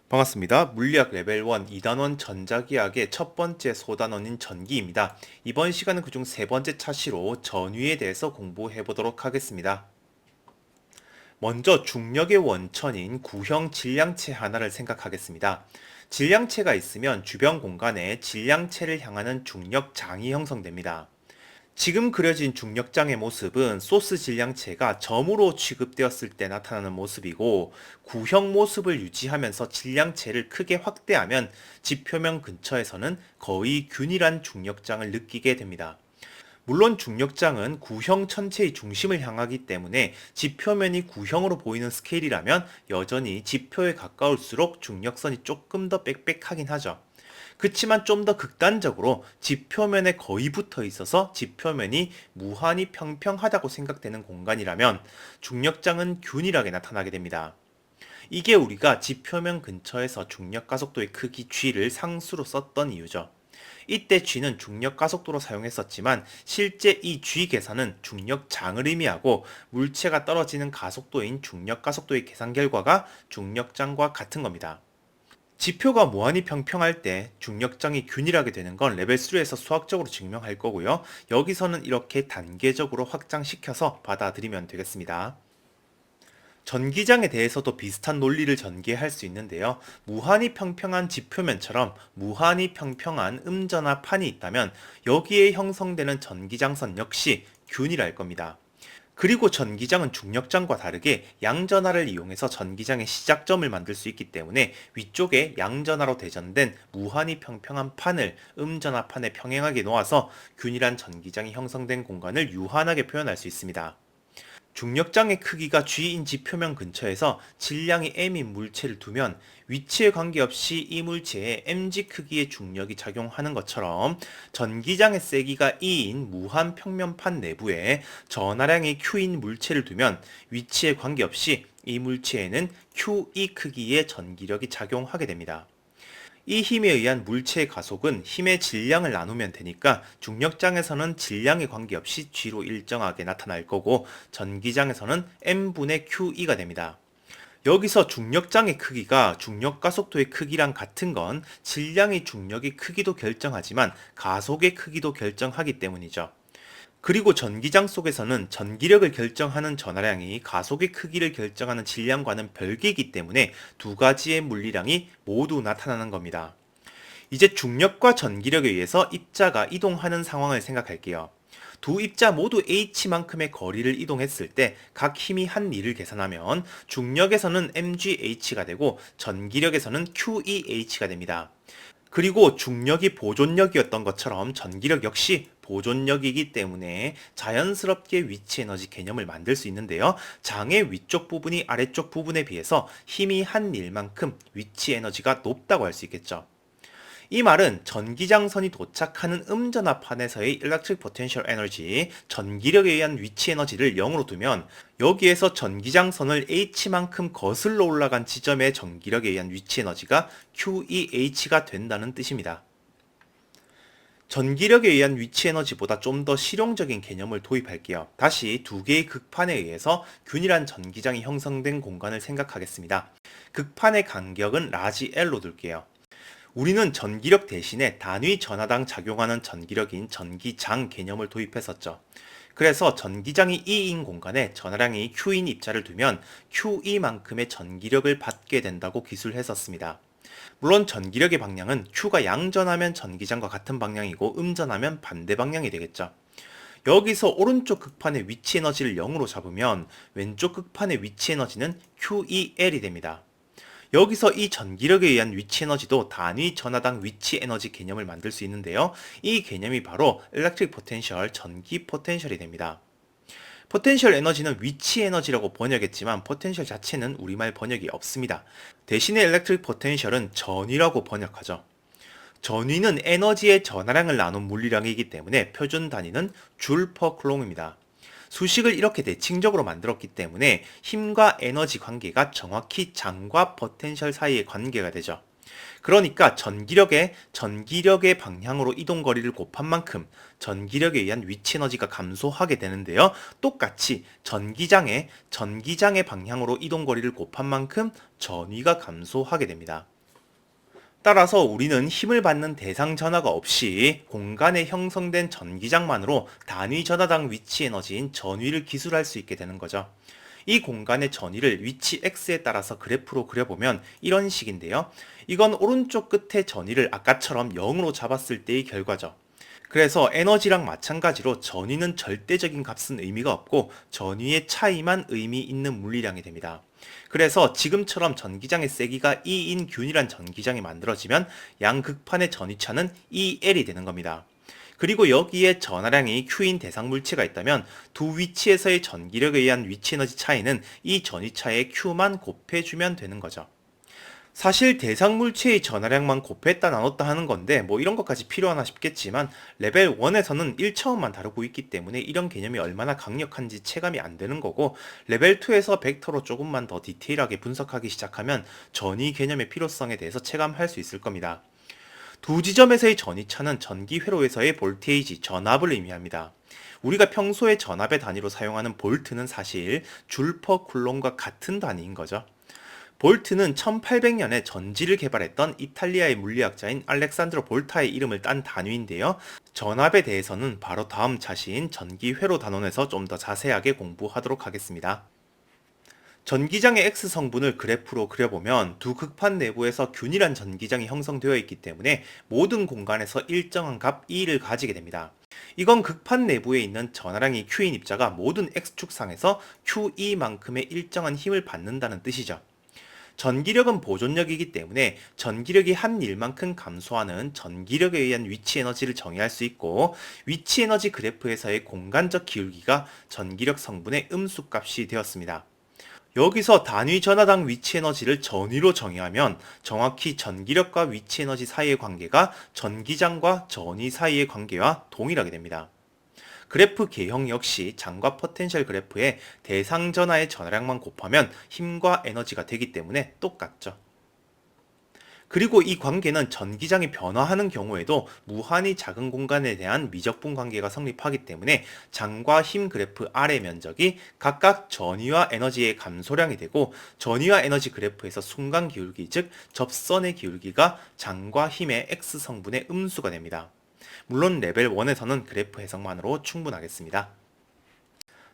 반갑습니다. 물리학 레벨 1 2단원 전자기학의 첫 번째 소단원인 전기입니다. 이번 시간은 그중 세 번째 차시로 전위에 대해서 공부해 보도록 하겠습니다. 먼저 중력의 원천인 구형 질량체 하나를 생각하겠습니다. 질량체가 있으면 주변 공간에 질량체를 향하는 중력장이 형성됩니다. 지금 그려진 중력장의 모습은 소스 질량체가 점으로 취급되었을 때 나타나는 모습이고, 구형 모습을 유지하면서 질량체를 크게 확대하면 지표면 근처에서는 거의 균일한 중력장을 느끼게 됩니다. 물론 중력장은 구형 천체의 중심을 향하기 때문에 지표면이 구형으로 보이는 스케일이라면 여전히 지표에 가까울수록 중력선이 조금 더 빽빽하긴 하죠. 그치만 좀 더 극단적으로 지표면에 거의 붙어 있어서 지표면이 무한히 평평하다고 생각되는 공간이라면 중력장은 균일하게 나타나게 됩니다. 이게 우리가 지표면 근처에서 중력 가속도의 크기 g를 상수로 썼던 이유죠. 이때 g는 중력 가속도로 사용했었지만 실제 이 g 계산은 중력장을 의미하고, 물체가 떨어지는 가속도인 중력 가속도의 계산 결과가 중력장과 같은 겁니다. 지표가 무한히 평평할 때 중력장이 균일하게 되는 건 레벨 3에서 수학적으로 증명할 거고요. 여기서는 이렇게 단계적으로 확장시켜서 받아들이면 되겠습니다. 전기장에 대해서도 비슷한 논리를 전개할 수 있는데요. 무한히 평평한 지표면처럼 무한히 평평한 음전화판이 있다면 여기에 형성되는 전기장선 역시 균일할 겁니다. 그리고 전기장은 중력장과 다르게 양전하를 이용해서 전기장의 시작점을 만들 수 있기 때문에 위쪽에 양전하로 대전된 무한히 평평한 판을 음전하판에 평행하게 놓아서 균일한 전기장이 형성된 공간을 유한하게 표현할 수 있습니다. 중력장의 크기가 G인 지표면 근처에서 질량이 M인 물체를 두면 위치에 관계없이 이 물체에 mg 크기의 중력이 작용하는 것처럼, 전기장의 세기가 E인 무한 평면판 내부에 전하량이 Q인 물체를 두면 위치에 관계없이 이 물체에는 QE 크기의 전기력이 작용하게 됩니다. 이 힘에 의한 물체의 가속은 힘의 질량을 나누면 되니까 중력장에서는 질량에 관계없이 G로 일정하게 나타날 거고, 전기장에서는 M분의 QE가 됩니다. 여기서 중력장의 크기가 중력 가속도의 크기랑 같은 건 질량이 중력의 크기도 결정하지만 가속의 크기도 결정하기 때문이죠. 그리고 전기장 속에서는 전기력을 결정하는 전하량이 가속의 크기를 결정하는 질량과는 별개이기 때문에 두 가지의 물리량이 모두 나타나는 겁니다. 이제 중력과 전기력에 의해서 입자가 이동하는 상황을 생각할게요. 두 입자 모두 h만큼의 거리를 이동했을 때 각 힘이 한 일을 계산하면 중력에서는 mgh가 되고 전기력에서는 qeh가 됩니다. 그리고 중력이 보존력이었던 것처럼 전기력 역시 보존력이기 때문에 자연스럽게 위치 에너지 개념을 만들 수 있는데요. 장의 위쪽 부분이 아래쪽 부분에 비해서 힘이 한 일만큼 위치 에너지가 높다고 할 수 있겠죠. 이 말은 전기장선이 도착하는 음전하판에서의 Electric Potential Energy, 전기력에 의한 위치 에너지를 0으로 두면 여기에서 전기장선을 h만큼 거슬러 올라간 지점의 전기력에 의한 위치 에너지가 QEH가 된다는 뜻입니다. 전기력에 의한 위치 에너지보다 좀 더 실용적인 개념을 도입할게요. 다시 두 개의 극판에 의해서 균일한 전기장이 형성된 공간을 생각하겠습니다. 극판의 간격은 라지 L로 둘게요. 우리는 전기력 대신에 단위 전하당 작용하는 전기력인 전기장 개념을 도입했었죠. 그래서 전기장이 E인 공간에 전하량이 Q인 입자를 두면 QE만큼의 전기력을 받게 된다고 기술했었습니다. 물론 전기력의 방향은 Q가 양전하면 전기장과 같은 방향이고 음전하면 반대 방향이 되겠죠. 여기서 오른쪽 극판의 위치 에너지를 0으로 잡으면 왼쪽 극판의 위치 에너지는 QEL이 됩니다. 여기서 이 전기력에 의한 위치 에너지도 단위 전하당 위치 에너지 개념을 만들 수 있는데요. 이 개념이 바로 Electric Potential, 전기 포텐셜이 됩니다. 포텐셜 에너지는 위치 에너지라고 번역했지만 포텐셜 자체는 우리말 번역이 없습니다. 대신에 Electric Potential은 전위라고 번역하죠. 전위는 에너지의 전하량을 나눈 물리량이기 때문에 표준 단위는 줄 퍼 쿨롱입니다. 수식을 이렇게 대칭적으로 만들었기 때문에 힘과 에너지 관계가 정확히 장과 포텐셜 사이의 관계가 되죠. 그러니까 전기력의 방향으로 이동 거리를 곱한 만큼 전기력에 의한 위치 에너지가 감소하게 되는데요. 똑같이 전기장의 방향으로 이동 거리를 곱한 만큼 전위가 감소하게 됩니다. 따라서 우리는 힘을 받는 대상 전하가 없이 공간에 형성된 전기장만으로 단위 전하당 위치 에너지인 전위를 기술할 수 있게 되는 거죠. 이 공간의 전위를 위치 x에 따라서 그래프로 그려보면 이런 식인데요. 이건 오른쪽 끝의 전위를 아까처럼 0으로 잡았을 때의 결과죠. 그래서 에너지랑 마찬가지로 전위는 절대적인 값은 의미가 없고 전위의 차이만 의미 있는 물리량이 됩니다. 그래서 지금처럼 전기장의 세기가 E인 균일한 전기장이 만들어지면 양극판의 전위차는 EL이 되는 겁니다. 그리고 여기에 전하량이 Q인 대상 물체가 있다면 두 위치에서의 전기력에 의한 위치 에너지 차이는 이 전위차의 Q만 곱해주면 되는 거죠. 사실 대상 물체의 전하량만 곱했다 나눴다 하는 건데 뭐 이런 것까지 필요하나 싶겠지만 레벨 1에서는 1차원만 다루고 있기 때문에 이런 개념이 얼마나 강력한지 체감이 안 되는 거고, 레벨 2에서 벡터로 조금만 더 디테일하게 분석하기 시작하면 전위 개념의 필요성에 대해서 체감할 수 있을 겁니다. 두 지점에서의 전위차는 전기 회로에서의 볼테이지, 전압을 의미합니다. 우리가 평소에 전압의 단위로 사용하는 볼트는 사실 줄 퍼 쿨롱과 같은 단위인 거죠. 볼트는 1800년에 전지를 개발했던 이탈리아의 물리학자인 알렉산드로 볼타의 이름을 딴 단위인데요. 전압에 대해서는 바로 다음 차시인 전기 회로 단원에서 좀 더 자세하게 공부하도록 하겠습니다. 전기장의 X 성분을 그래프로 그려보면 두 극판 내부에서 균일한 전기장이 형성되어 있기 때문에 모든 공간에서 일정한 값 E를 가지게 됩니다. 이건 극판 내부에 있는 전하량이 Q인 입자가 모든 X축상에서 QE만큼의 일정한 힘을 받는다는 뜻이죠. 전기력은 보존력이기 때문에 전기력이 한 일만큼 감소하는 전기력에 의한 위치 에너지를 정의할 수 있고, 위치 에너지 그래프에서의 공간적 기울기가 전기력 성분의 음수값이 되었습니다. 여기서 단위 전하당 위치 에너지를 전위로 정의하면 정확히 전기력과 위치 에너지 사이의 관계가 전기장과 전위 사이의 관계와 동일하게 됩니다. 그래프 개형 역시 장과 포텐셜 그래프의 대상 전하의 전하량만 곱하면 힘과 에너지가 되기 때문에 똑같죠. 그리고 이 관계는 전기장이 변화하는 경우에도 무한히 작은 공간에 대한 미적분 관계가 성립하기 때문에 장과 힘 그래프 아래 면적이 각각 전위와 에너지의 감소량이 되고, 전위와 에너지 그래프에서 순간 기울기, 즉 접선의 기울기가 장과 힘의 X 성분의 음수가 됩니다. 물론 레벨 1에서는 그래프 해석만으로 충분하겠습니다.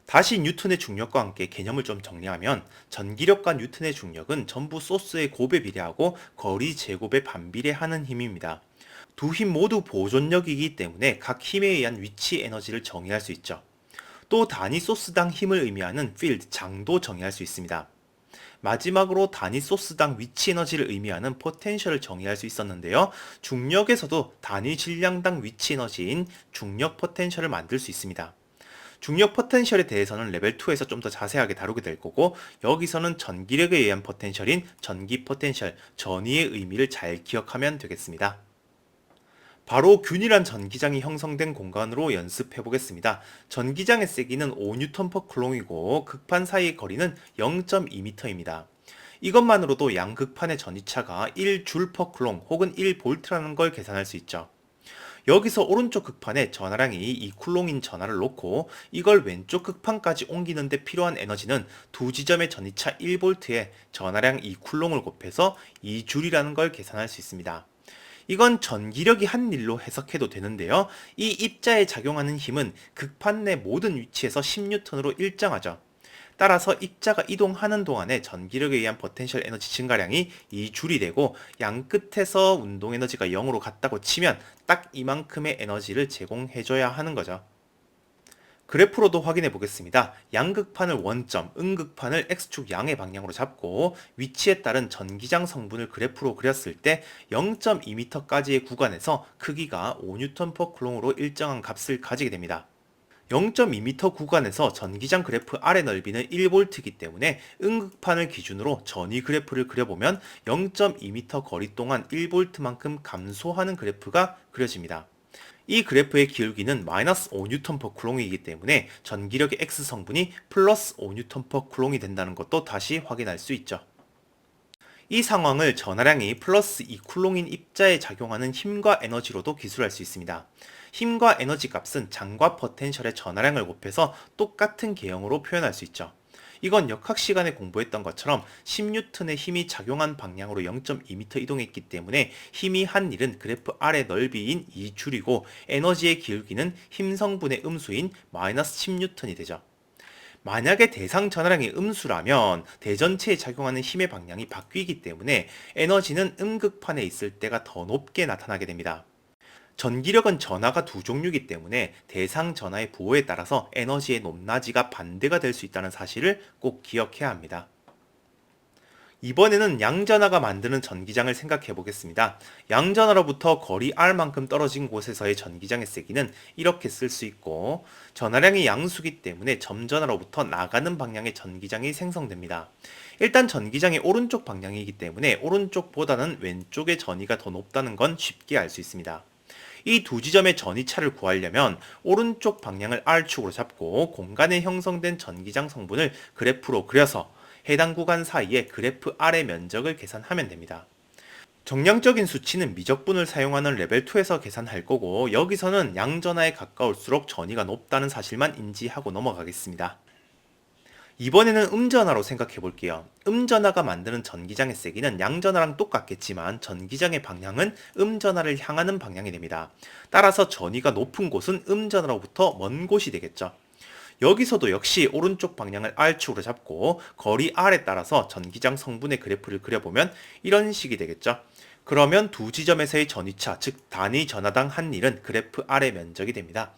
다시 뉴턴의 중력과 함께 개념을 좀 정리하면 전기력과 뉴턴의 중력은 전부 소스의 곱에 비례하고 거리 제곱에 반비례하는 힘입니다. 두 힘 모두 보존력이기 때문에 각 힘에 의한 위치 에너지를 정의할 수 있죠. 또 단위 소스당 힘을 의미하는 필드, 장도 정의할 수 있습니다. 마지막으로 단위 소스당 위치 에너지를 의미하는 포텐셜을 정의할 수 있었는데요. 중력에서도 단위 질량당 위치 에너지인 중력 포텐셜을 만들 수 있습니다. 중력 포텐셜에 대해서는 레벨 2에서 좀 더 자세하게 다루게 될 거고, 여기서는 전기력에 의한 포텐셜인 전기 포텐셜, 전위의 의미를 잘 기억하면 되겠습니다. 바로 균일한 전기장이 형성된 공간으로 연습해 보겠습니다. 전기장의 세기는 5N/쿨롱이고 극판 사이의 거리는 0.2m입니다. 이것만으로도 양극판의 전위차가 1J/쿨롱 혹은 1V라는 걸 계산할 수 있죠. 여기서 오른쪽 극판에 전하량이 2쿨롱인 전하를 놓고 이걸 왼쪽 극판까지 옮기는데 필요한 에너지는 두 지점의 전위차 1V에 전하량 2쿨롱을 곱해서 2줄이라는 걸 계산할 수 있습니다. 이건 전기력이 한 일로 해석해도 되는데요. 이 입자에 작용하는 힘은 극판 내 모든 위치에서 10N으로 일정하죠. 따라서 입자가 이동하는 동안에 전기력에 의한 포텐셜 에너지 증가량이 2줄이 되고, 양 끝에서 운동 에너지가 0으로 같다고 치면 딱 이만큼의 에너지를 제공해줘야 하는 거죠. 그래프로도 확인해 보겠습니다. 양극판을 원점, 음극판을 X축 양의 방향으로 잡고 위치에 따른 전기장 성분을 그래프로 그렸을 때 0.2m까지의 구간에서 크기가 5N/쿨롱으로 일정한 값을 가지게 됩니다. 0.2m 구간에서 전기장 그래프 아래 넓이는 1V이기 때문에 음극판을 기준으로 전위 그래프를 그려보면 0.2m 거리 동안 1V만큼 감소하는 그래프가 그려집니다. 이 그래프의 기울기는 마이너스 5N/쿨롱이기 때문에 전기력의 X 성분이 플러스 5N/쿨롱이 된다는 것도 다시 확인할 수 있죠. 이 상황을 전하량이 플러스 2쿨롱인 입자에 작용하는 힘과 에너지로도 기술할 수 있습니다. 힘과 에너지 값은 장과 포텐셜의 전하량을 곱해서 똑같은 개형으로 표현할 수 있죠. 이건 역학 시간에 공부했던 것처럼 10N의 힘이 작용한 방향으로 0.2m 이동했기 때문에 힘이 한 일은 그래프 R의 넓이인 2줄이고 에너지의 기울기는 힘 성분의 음수인 마이너스 10N이 되죠. 만약에 대상 전하량이 음수라면 대전체에 작용하는 힘의 방향이 바뀌기 때문에 에너지는 음극판에 있을 때가 더 높게 나타나게 됩니다. 전기력은 전하가 두 종류이기 때문에 대상 전하의 부호에 따라서 에너지의 높낮이가 반대가 될 수 있다는 사실을 꼭 기억해야 합니다. 이번에는 양전하가 만드는 전기장을 생각해 보겠습니다. 양전하로부터 거리 R만큼 떨어진 곳에서의 전기장의 세기는 이렇게 쓸 수 있고, 전하량이 양수기 때문에 점전하로부터 나가는 방향의 전기장이 생성됩니다. 일단 전기장의 오른쪽 방향이기 때문에 오른쪽보다는 왼쪽의 전위가 더 높다는 건 쉽게 알 수 있습니다. 이 두 지점의 전위차를 구하려면 오른쪽 방향을 R축으로 잡고 공간에 형성된 전기장 성분을 그래프로 그려서 해당 구간 사이의 그래프 R의 면적을 계산하면 됩니다. 정량적인 수치는 미적분을 사용하는 레벨 2에서 계산할 거고, 여기서는 양전하에 가까울수록 전위가 높다는 사실만 인지하고 넘어가겠습니다. 이번에는 음전하로 생각해 볼게요. 음전하가 만드는 전기장의 세기는 양전하랑 똑같겠지만 전기장의 방향은 음전하를 향하는 방향이 됩니다. 따라서 전위가 높은 곳은 음전하로부터 먼 곳이 되겠죠. 여기서도 역시 오른쪽 방향을 R축으로 잡고 거리 R에 따라서 전기장 성분의 그래프를 그려보면 이런 식이 되겠죠. 그러면 두 지점에서의 전위차, 즉 단위 전하당 한 일은 그래프 R의 면적이 됩니다.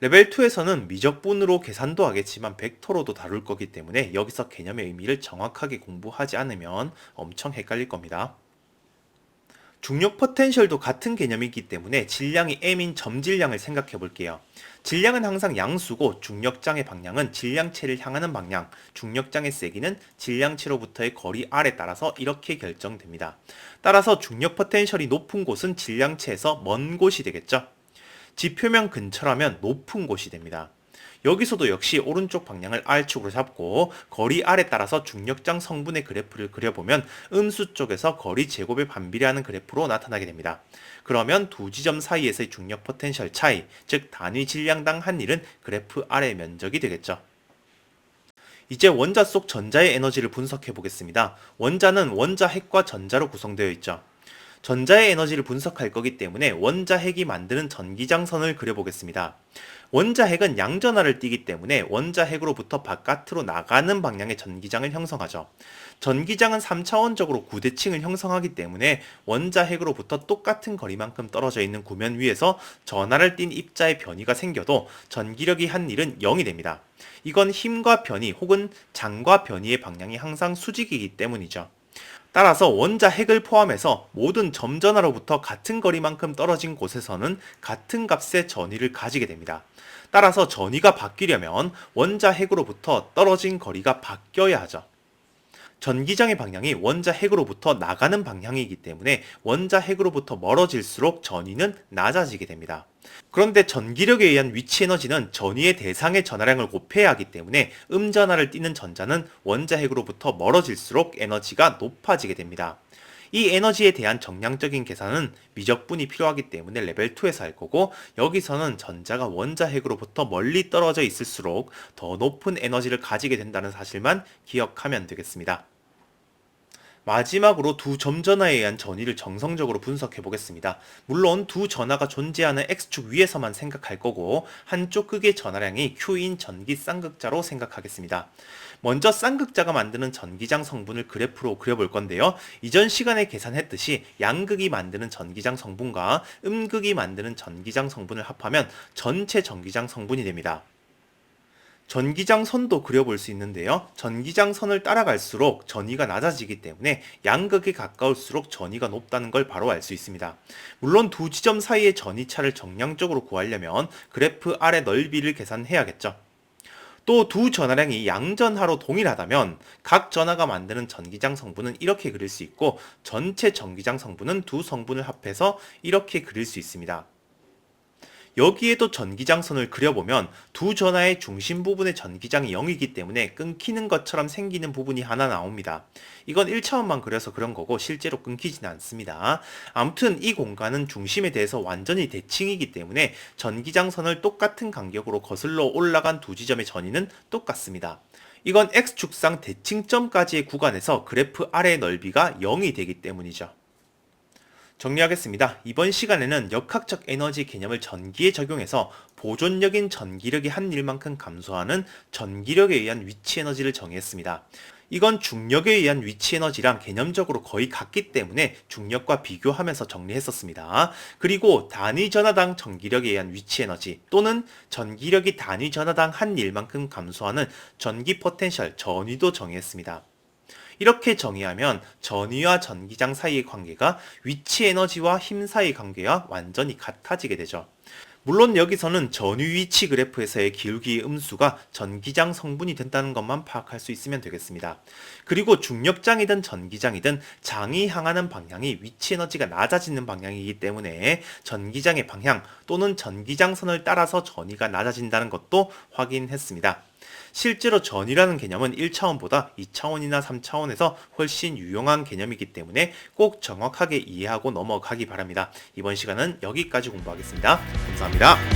레벨 2에서는 미적분으로 계산도 하겠지만 벡터로도 다룰 거기 때문에 여기서 개념의 의미를 정확하게 공부하지 않으면 엄청 헷갈릴 겁니다. 중력 포텐셜도 같은 개념이기 때문에 질량이 m인 점질량을 생각해 볼게요. 질량은 항상 양수고 중력장의 방향은 질량체를 향하는 방향, 중력장의 세기는 질량체로부터의 거리 R에 따라서 이렇게 결정됩니다. 따라서 중력 포텐셜이 높은 곳은 질량체에서 먼 곳이 되겠죠. 지표면 근처라면 높은 곳이 됩니다. 여기서도 역시 오른쪽 방향을 R축으로 잡고 거리 R에 따라서 중력장 성분의 그래프를 그려보면 음수 쪽에서 거리 제곱에 반비례하는 그래프로 나타나게 됩니다. 그러면 두 지점 사이에서의 중력 포텐셜 차이, 즉 단위 질량당 한 일은 그래프 R의 면적이 되겠죠. 이제 원자 속 전자의 에너지를 분석해 보겠습니다. 원자는 원자 핵과 전자로 구성되어 있죠. 전자의 에너지를 분석할 거기 때문에 원자 핵이 만드는 전기장선을 그려보겠습니다. 원자 핵은 양전하를 띠기 때문에 원자 핵으로부터 바깥으로 나가는 방향의 전기장을 형성하죠. 전기장은 3차원적으로 구대칭을 형성하기 때문에 원자 핵으로부터 똑같은 거리만큼 떨어져 있는 구면 위에서 전하를 띤 입자의 변이가 생겨도 전기력이 한 일은 0이 됩니다. 이건 힘과 변이 혹은 장과 변이의 방향이 항상 수직이기 때문이죠. 따라서 원자 핵을 포함해서 모든 점전하로부터 같은 거리만큼 떨어진 곳에서는 같은 값의 전위를 가지게 됩니다. 따라서 전위가 바뀌려면 원자 핵으로부터 떨어진 거리가 바뀌어야 하죠. 전기장의 방향이 원자 핵으로부터 나가는 방향이기 때문에 원자 핵으로부터 멀어질수록 전위는 낮아지게 됩니다. 그런데 전기력에 의한 위치 에너지는 전위의 대상의 전하량을 곱해야 하기 때문에 음전하를 띠는 전자는 원자 핵으로부터 멀어질수록 에너지가 높아지게 됩니다. 이 에너지에 대한 정량적인 계산은 미적분이 필요하기 때문에 레벨 2에서 할 거고, 여기서는 전자가 원자 핵으로부터 멀리 떨어져 있을수록 더 높은 에너지를 가지게 된다는 사실만 기억하면 되겠습니다. 마지막으로 두 점전하에 의한 전위를 정성적으로 분석해 보겠습니다. 물론 두 전하가 존재하는 X축 위에서만 생각할 거고, 한쪽 극의 전하량이 Q인 전기 쌍극자로 생각하겠습니다. 먼저 쌍극자가 만드는 전기장 성분을 그래프로 그려볼 건데요. 이전 시간에 계산했듯이 양극이 만드는 전기장 성분과 음극이 만드는 전기장 성분을 합하면 전체 전기장 성분이 됩니다. 전기장 선도 그려볼 수 있는데요. 전기장 선을 따라갈수록 전위가 낮아지기 때문에 양극에 가까울수록 전위가 높다는 걸 바로 알 수 있습니다. 물론 두 지점 사이의 전위차를 정량적으로 구하려면 그래프 R의 넓이를 계산해야겠죠. 또 두 전하량이 양전하로 동일하다면 각 전하가 만드는 전기장 성분은 이렇게 그릴 수 있고, 전체 전기장 성분은 두 성분을 합해서 이렇게 그릴 수 있습니다. 여기에도 전기장선을 그려보면 두 전하의 중심 부분의 전기장이 0이기 때문에 끊기는 것처럼 생기는 부분이 하나 나옵니다. 이건 1차원만 그려서 그런 거고 실제로 끊기지는 않습니다. 아무튼 이 공간은 중심에 대해서 완전히 대칭이기 때문에 전기장선을 똑같은 간격으로 거슬러 올라간 두 지점의 전위는 똑같습니다. 이건 X축상 대칭점까지의 구간에서 그래프 아래 넓이가 0이 되기 때문이죠. 정리하겠습니다. 이번 시간에는 역학적 에너지 개념을 전기에 적용해서 보존력인 전기력이 한 일만큼 감소하는 전기력에 의한 위치 에너지를 정의했습니다. 이건 중력에 의한 위치 에너지랑 개념적으로 거의 같기 때문에 중력과 비교하면서 정리했었습니다. 그리고 단위 전하당 전기력에 의한 위치 에너지 또는 전기력이 단위 전하당 한 일만큼 감소하는 전기 포텐셜 전위도 정의했습니다. 이렇게 정의하면 전위와 전기장 사이의 관계가 위치 에너지와 힘 사이의 관계와 완전히 같아지게 되죠. 물론 여기서는 전위 위치 그래프에서의 기울기의 음수가 전기장 성분이 된다는 것만 파악할 수 있으면 되겠습니다. 그리고 중력장이든 전기장이든 장이 향하는 방향이 위치 에너지가 낮아지는 방향이기 때문에 전기장의 방향 또는 전기장선을 따라서 전위가 낮아진다는 것도 확인했습니다. 실제로 전위라는 개념은 1차원보다 2차원이나 3차원에서 훨씬 유용한 개념이기 때문에 꼭 정확하게 이해하고 넘어가기 바랍니다. 이번 시간은 여기까지 공부하겠습니다. 감사합니다.